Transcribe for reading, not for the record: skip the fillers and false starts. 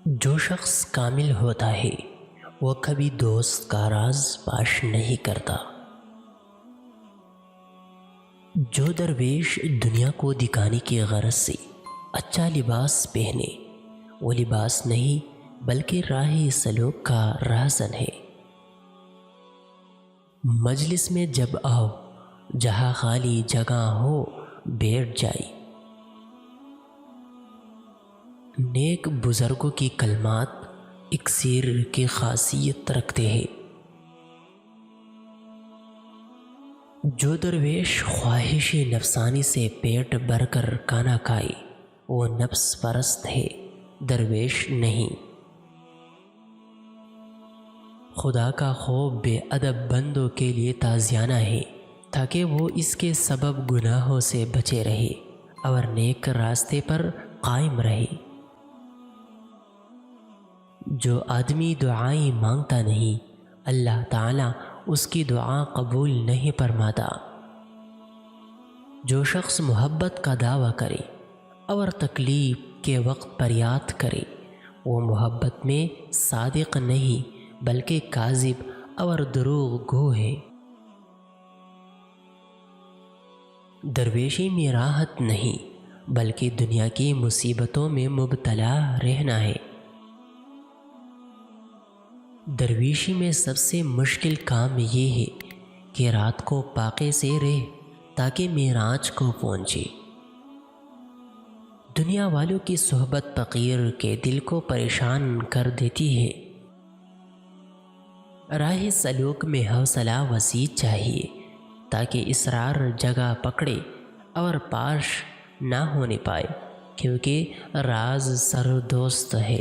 جو شخص کامل ہوتا ہے وہ کبھی دوست کا راز فاش نہیں کرتا۔ جو درویش دنیا کو دکھانے کی غرض سے اچھا لباس پہنے، وہ لباس نہیں بلکہ راہ سلوک کا راہزن ہے۔ مجلس میں جب آؤ، جہاں خالی جگہ ہو بیٹھ جائی۔ نیک بزرگوں کی کلمات اکسیر کی خاصیت رکھتے ہیں۔ جو درویش خواہش نفسانی سے پیٹ بھر کر کھانا کھائے وہ نفس پرست ہے، درویش نہیں۔ خدا کا خوف بے ادب بندوں کے لیے تازیانہ ہے تاکہ وہ اس کے سبب گناہوں سے بچے رہے اور نیک راستے پر قائم رہے۔ جو آدمی دعائیں مانگتا نہیں، اللہ تعالیٰ اس کی دعا قبول نہیں فرماتا۔ جو شخص محبت کا دعویٰ کرے اور تکلیف کے وقت فریاد کرے، وہ محبت میں صادق نہیں بلکہ کاذب اور دروغ گو ہے۔ درویشی میں راحت نہیں بلکہ دنیا کی مصیبتوں میں مبتلا رہنا ہے۔ درویشی میں سب سے مشکل کام یہ ہے کہ رات کو پاکے سے رہ تاکہ معراج کو پہنچے۔ دنیا والوں کی صحبت فقیر کے دل کو پریشان کر دیتی ہے۔ راہ سلوک میں حوصلہ وسیع چاہیے تاکہ اسرار جگہ پکڑے اور پاش نہ ہونے پائے، کیونکہ راز سر دوست ہے۔